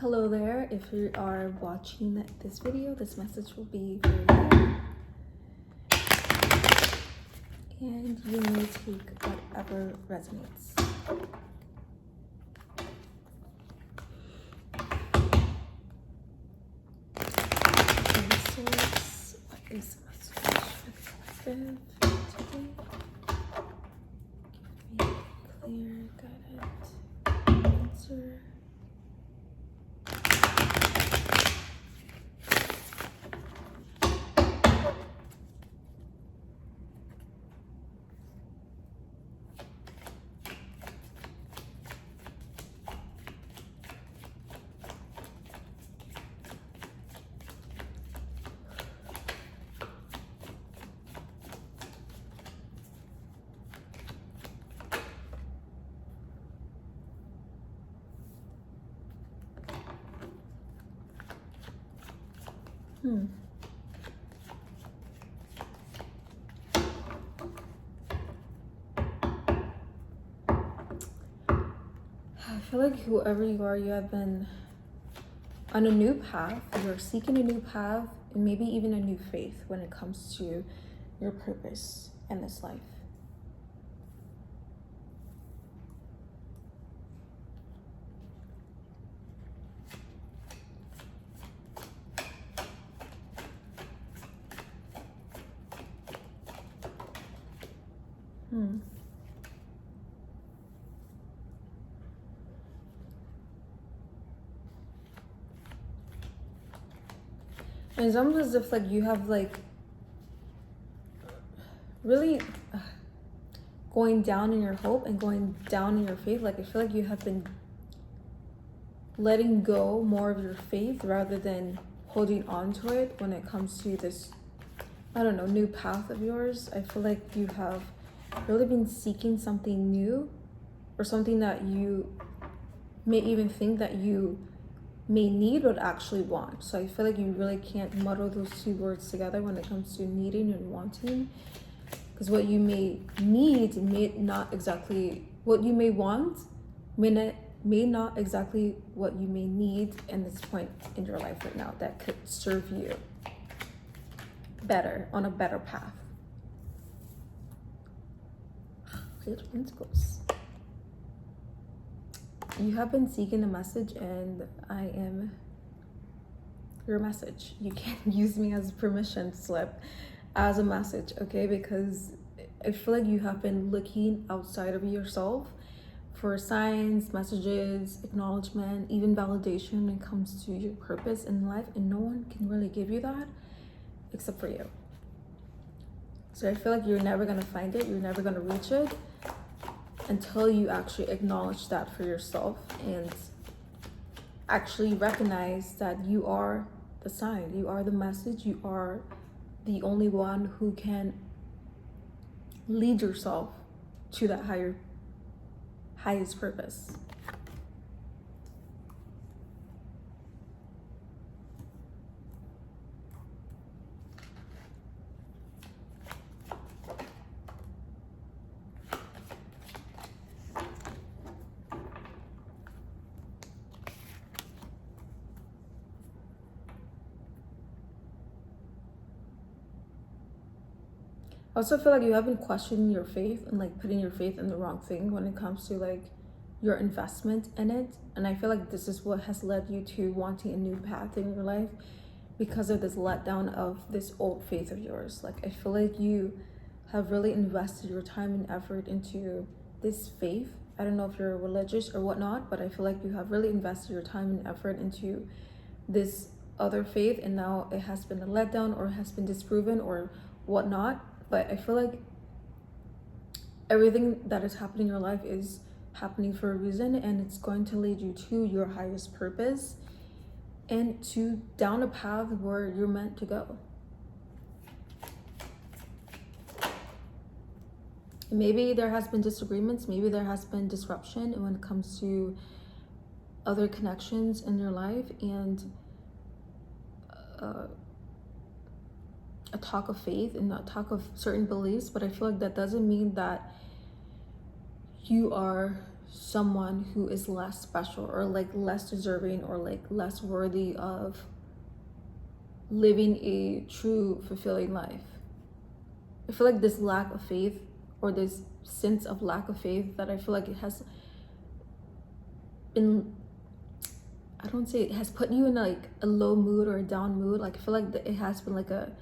Hello there. If you are watching this video, this message will be for you. And you may take whatever resonates. What is the message for the collective today? Give me clear, guided answer. I feel like whoever you are, you have been on a new path. You're seeking a new path and maybe even a new faith when it comes to your purpose in this life. And it's almost as if like you have like really going down in your hope and going down in your faith. Like I feel like you have been letting go more of your faith rather than holding on to it when it comes to this, I don't know, new path of yours. I feel like you have really been seeking something new or something that you may even think that you may need but actually want. So I feel like you really can't muddle those two words together when it comes to needing and wanting, because what you may need may not exactly what you may want, may not exactly what you may need in this point in your life right now that could serve you better, on a better path. Page of Pentacles. You have been seeking a message and I am your message. You can't use me as a permission slip as a message, okay? Because I feel like you have been looking outside of yourself for signs, messages, acknowledgement, even validation when it comes to your purpose in life, and no one can really give you that except for you. So I feel like you're never gonna find it, you're never gonna reach it until you actually acknowledge that for yourself and actually recognize that you are the sign, you are the message, you are the only one who can lead yourself to that highest purpose. I also feel like you have been questioning your faith and like putting your faith in the wrong thing when it comes to like your investment in it. And I feel like this is what has led you to wanting a new path in your life, because of this letdown of this old faith of yours. Like I feel like you have really invested your time and effort into this faith. I don't know if you're religious or whatnot, but I feel like you have really invested your time and effort into this other faith, and now it has been a letdown or has been disproven or whatnot. But I feel like everything that is happening in your life is happening for a reason, and it's going to lead you to your highest purpose and to down a path where you're meant to go. Maybe there has been disagreements, maybe there has been disruption when it comes to other connections in your life, and a talk of faith and a talk of certain beliefs, but I feel like that doesn't mean that you are someone who is less special or like less deserving or like less worthy of living a true fulfilling life. I feel like this lack of faith or this sense of lack of faith that I feel like it has been, I don't say it has put you in like a low mood or a down mood. Like I feel like it has been like a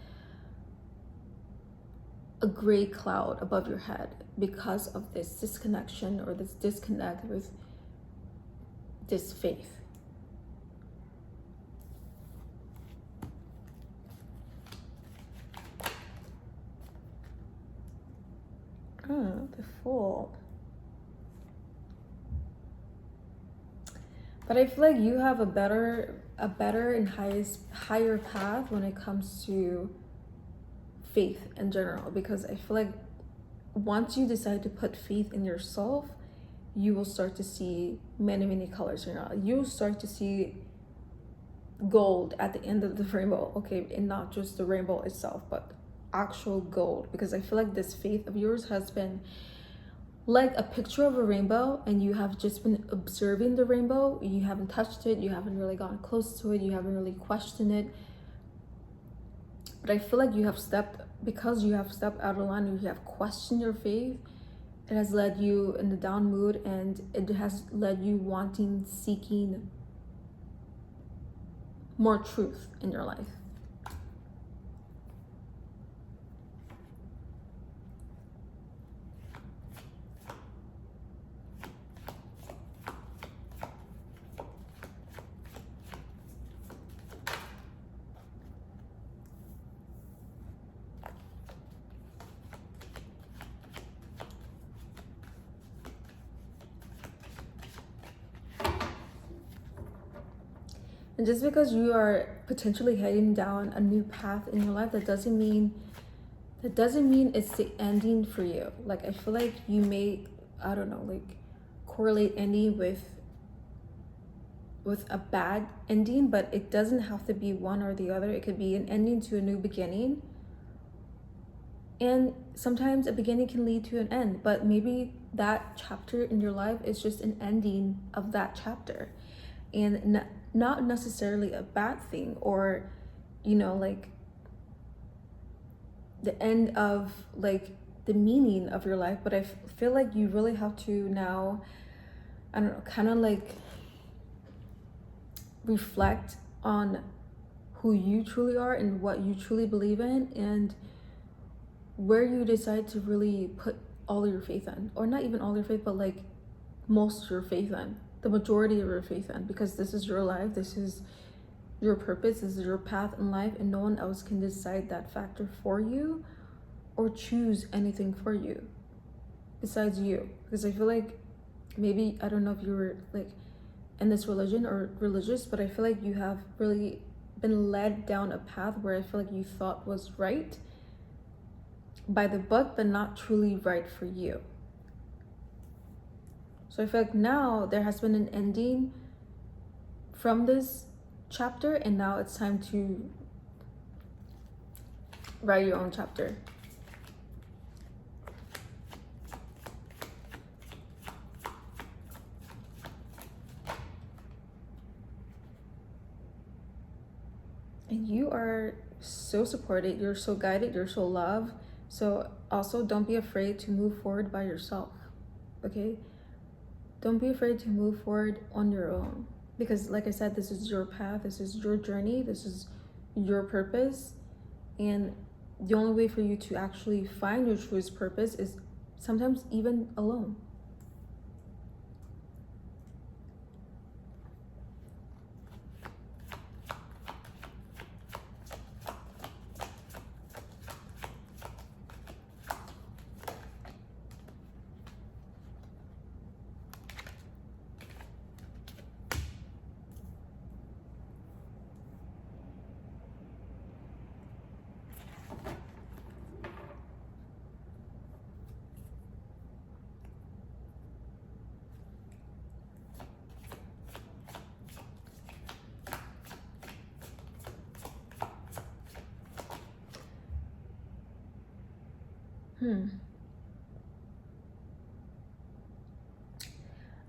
gray cloud above your head because of this disconnection or this disconnect with this faith. The Fool. But I feel like you have a better and higher path when it comes to faith in general, because I feel like once you decide to put faith in yourself, you will start to see many colors in your life. You'll start to see gold at the end of the rainbow, okay, and not just the rainbow itself, but actual gold. Because I feel like this faith of yours has been like a picture of a rainbow, and you have just been observing the rainbow. You haven't touched it, you haven't really gotten close to it, you haven't really questioned it. But I feel like because you have stepped out of line, you have questioned your faith, it has led you in the down mood, and it has led you seeking more truth in your life. And just because you are potentially heading down a new path in your life, that doesn't mean it's the ending for you. Like I feel like you may, I don't know, like correlate ending with a bad ending, but it doesn't have to be one or the other. It could be an ending to a new beginning. And sometimes a beginning can lead to an end, but maybe that chapter in your life is just an ending of that chapter, and not necessarily a bad thing, or like the end of like the meaning of your life. But I feel like you really have to now, I don't know, kind of like reflect on who you truly are and what you truly believe in, and where you decide to really put all your faith in, or not even all your faith, but like most of your faith in, the majority of your faith in, because this is your life, this is your purpose, this is your path in life, and no one else can decide that factor for you or choose anything for you besides you. Because I feel like maybe, I don't know if you were like in this religion or religious, but I feel like you have really been led down a path where I feel like you thought was right by the book, but not truly right for you. So I feel like now there has been an ending from this chapter, and now it's time to write your own chapter. And you are so supported, you're so guided, you're so loved. So also don't be afraid to move forward by yourself, okay? Don't be afraid to move forward on your own, because like I said, this is your path, this is your journey, this is your purpose. And the only way for you to actually find your truest purpose is sometimes even alone.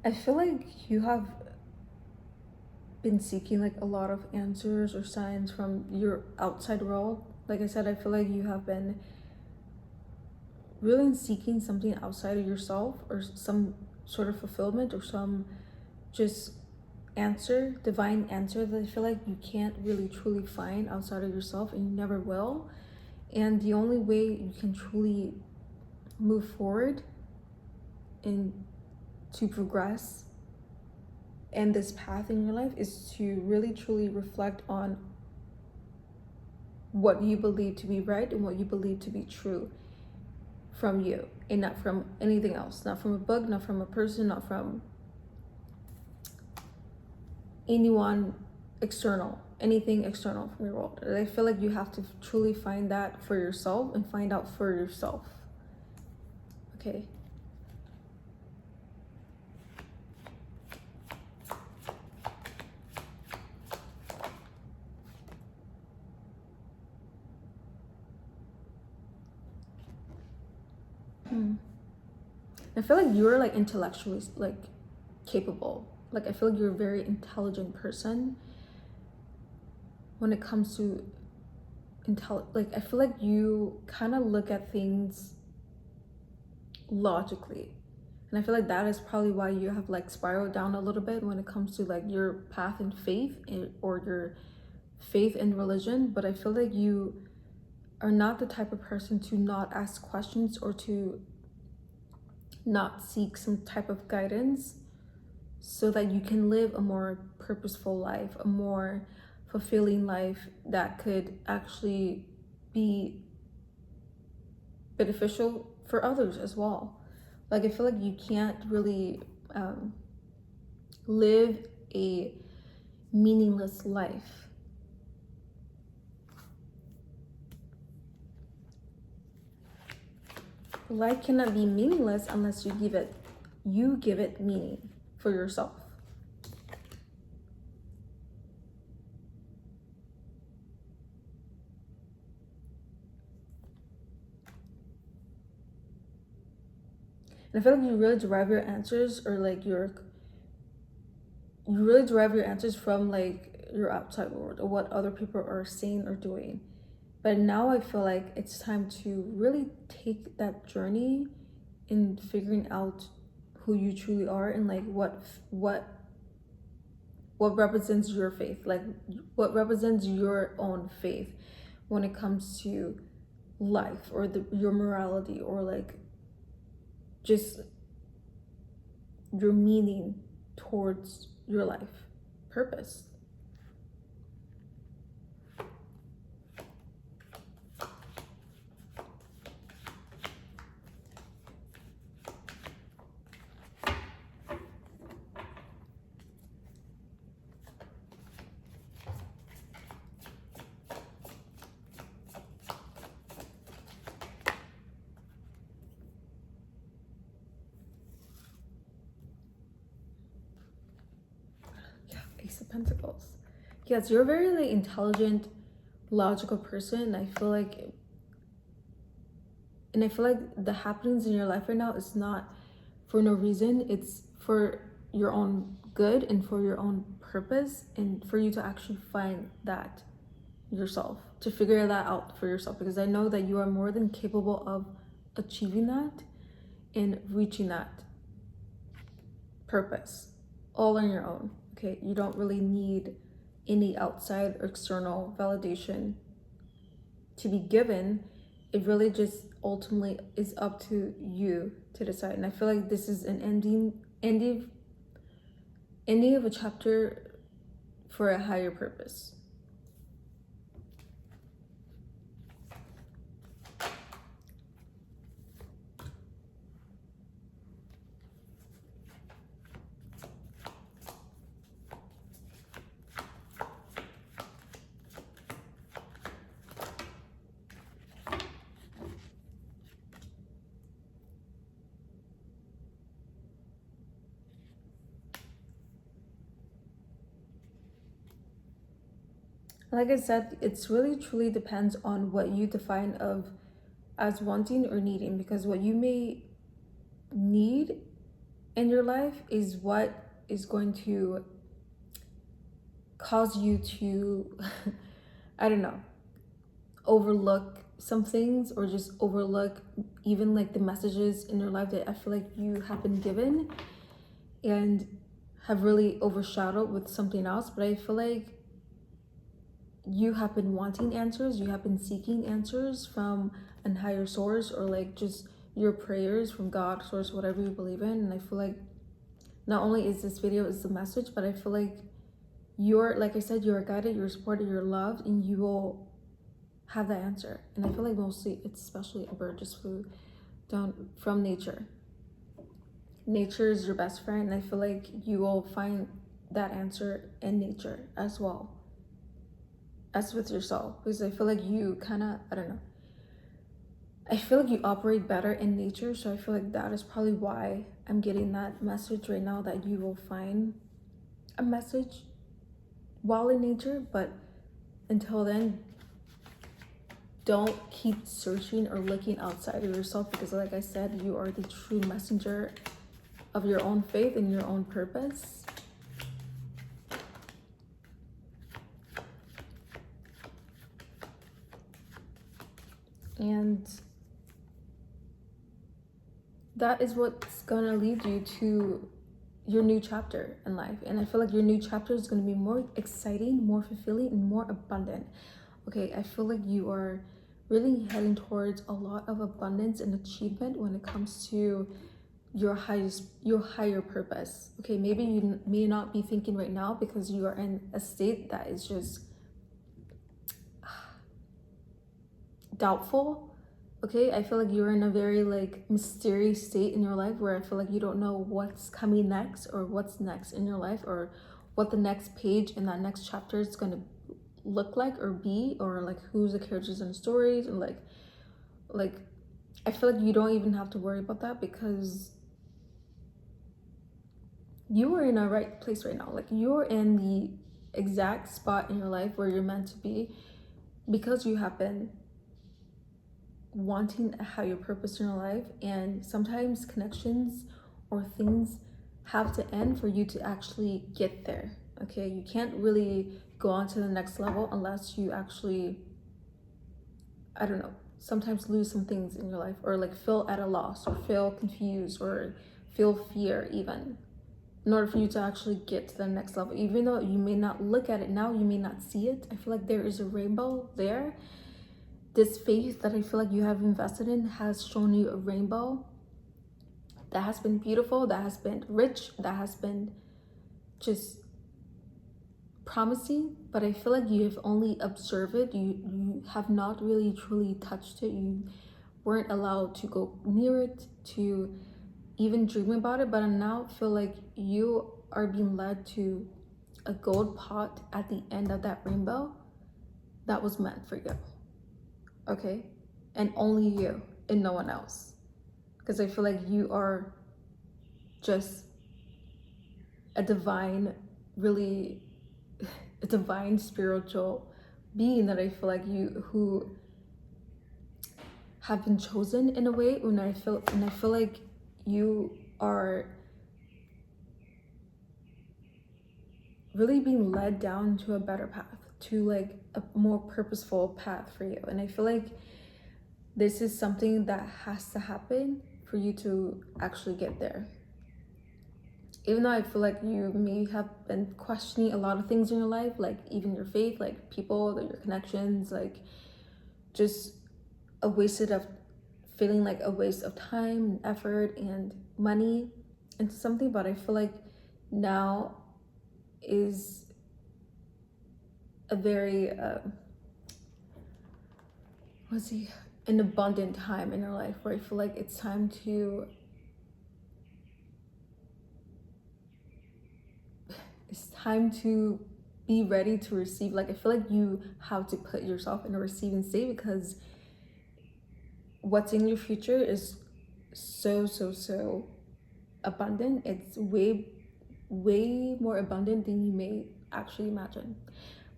I feel like you have been seeking like a lot of answers or signs from your outside world. Like I said, I feel like you have been really seeking something outside of yourself, or some sort of fulfillment, or some just answer, divine answer, that I feel like you can't really truly find outside of yourself, and you never will. And the only way you can truly move forward and to progress in this path in your life is to really truly reflect on what you believe to be right and what you believe to be true from you, and not from anything else, not from a book, not from a person, not from anyone external, anything external from your world. And I feel like you have to truly find that for yourself and find out for yourself. Okay. I feel like you're like intellectually like capable. Like I feel like you're a very intelligent person when it comes to like I feel like you kind of look at things logically. And I feel like that is probably why you have like spiraled down a little bit when it comes to like your path in faith, or your faith in religion. But I feel like you are not the type of person to not ask questions or to not seek some type of guidance, so that you can live a more purposeful life, a more fulfilling life that could actually be beneficial for others as well. Like I feel like you can't really live a meaningless life. Life cannot be meaningless unless you give it meaning for yourself. And I feel like you really derive your answers, or like you really derive your answers from like your outside world, or what other people are saying or doing. But now I feel like it's time to really take that journey in figuring out who you truly are, and like what represents your faith, like what represents your own faith when it comes to life, or your morality, or like just your meaning towards your life purpose. Yeah, Ace of Pentacles. Yes, you're a very like intelligent, logical person, and I feel like the happenings in your life right now is not for no reason. It's for your own good and for your own purpose, and for you to actually find that yourself, to figure that out for yourself, because I know that you are more than capable of achieving that and reaching that purpose all on your own. Okay, you don't really need any outside or external validation to be given. It really just ultimately is up to you to decide. And I feel like this is an ending of a chapter for a higher purpose. Like I said, it's really truly depends on what you define of as wanting or needing, because what you may need in your life is what is going to cause you to I don't know, overlook some things, or just overlook even like the messages in your life that I feel like you have been given and have really overshadowed with something else. But I feel like you have been wanting answers, you have been seeking answers from an higher source, or like just your prayers from God, source, whatever you believe in. And I feel like not only is this video is the message, but I feel like you're, like I said, you're guided, you're supported, you're loved, and you will have that answer. And I feel like mostly it's especially a bird just flew down from nature. Nature is your best friend, and I feel like you will find that answer in nature as well as with yourself, because I feel like you kind of, I don't know, I feel like you operate better in nature. So I feel like that is probably why I'm getting that message right now, that you will find a message while in nature. But until then, don't keep searching or looking outside of yourself, because like I said, you are the true messenger of your own faith and your own purpose. And that is what's gonna lead you to your new chapter in life. And I feel like your new chapter is gonna be more exciting, more fulfilling, and more abundant. Okay, I feel like you are really heading towards a lot of abundance and achievement when it comes to your higher purpose. Okay, maybe you may not be thinking right now because you are in a state that is just doubtful. Okay, I feel like you're in a very like mysterious state in your life where I feel like you don't know what's coming next, or what's next in your life, or what the next page in that next chapter is going to look like or be, or like who's the characters in the stories, and like I feel like you don't even have to worry about that, because you are in a right place right now. Like you're in the exact spot in your life where you're meant to be, because you have been wanting a higher purpose in your life. And sometimes connections or things have to end for you to actually get there. Okay, you can't really go on to the next level unless you actually, I don't know, sometimes lose some things in your life, or like feel at a loss, or feel confused, or feel fear even, in order for you to actually get to the next level. Even though you may not look at it now, you may not see it, I feel like there is a rainbow there. This faith that I feel like you have invested in has shown you a rainbow that has been beautiful, that has been rich, that has been just promising. But I feel like you have only observed it. You have not really truly touched it. You weren't allowed to go near it, to even dream about it. But I now feel like you are being led to a gold pot at the end of that rainbow that was meant for you. Okay, and only you and no one else, because I feel like you are just a divine, really a divine spiritual being that I feel like you who have been chosen in a way. And I feel like you are really being led down to a better path, to like a more purposeful path for you. And I feel like this is something that has to happen for you to actually get there. Even though I feel like you may have been questioning a lot of things in your life, like even your faith, like people, like your connections, like just a wasted of feeling like a waste of time and effort and money into something. But I feel like now is a very an abundant time in your life, where I feel like it's time to be ready to receive. Like I feel like you have to put yourself in a receiving state, because what's in your future is so abundant. It's way more abundant than you may actually imagine.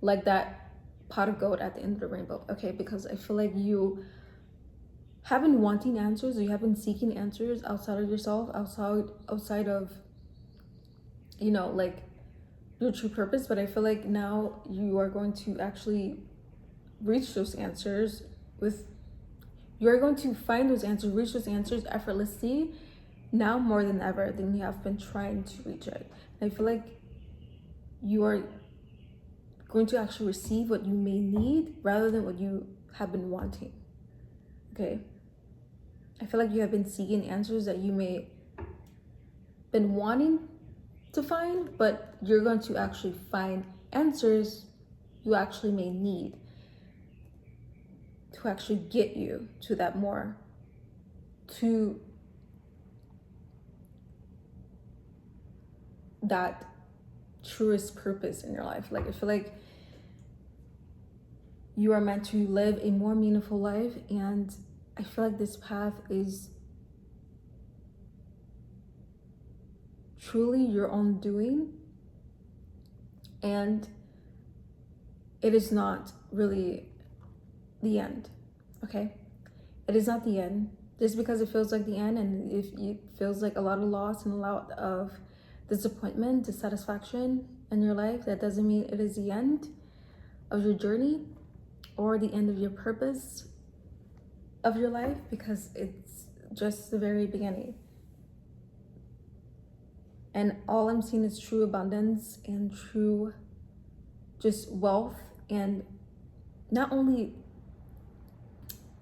Like that pot of gold at the end of the rainbow. Okay, because I feel like you have been wanting answers, or you have been seeking answers outside of yourself, outside of, you know, like your true purpose. But I feel like now you are going to actually reach those answers with, you're going to find those answers, reach those answers effortlessly now more than ever than you have been trying to reach it. And I feel like you are going to actually receive what you may need rather than what you have been wanting. Okay? I feel like you have been seeking answers that you may been wanting to find, but you're going to actually find answers you actually may need to actually get you to that more, to that truest purpose in your life. Like, I feel like you are meant to live a more meaningful life, and I feel like this path is truly your own doing, and it is not really the end. Okay, it is not the end. Just because it feels like the end, and if it feels like a lot of loss and a lot of disappointment, dissatisfaction in your life, that doesn't mean it is the end of your journey or the end of your purpose of your life, because it's just the very beginning. And all I'm seeing is true abundance and true just wealth, and not only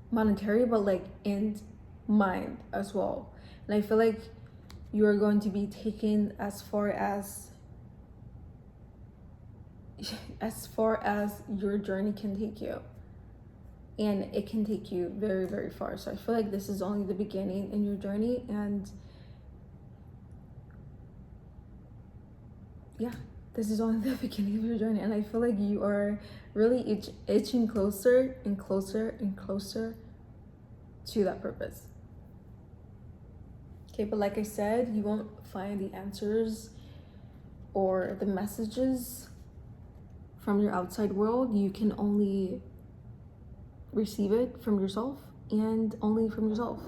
monetary, but like in mind as well. And I feel like you are going to be taken as far as your journey can take you, and it can take you very, very far. So I feel like this is only the beginning in your journey, and yeah, this is only the beginning of your journey. And I feel like you are really itching closer and closer and closer to that purpose. Okay, but like I said, you won't find the answers or the messages from your outside world. You can only receive it from yourself, and only from yourself.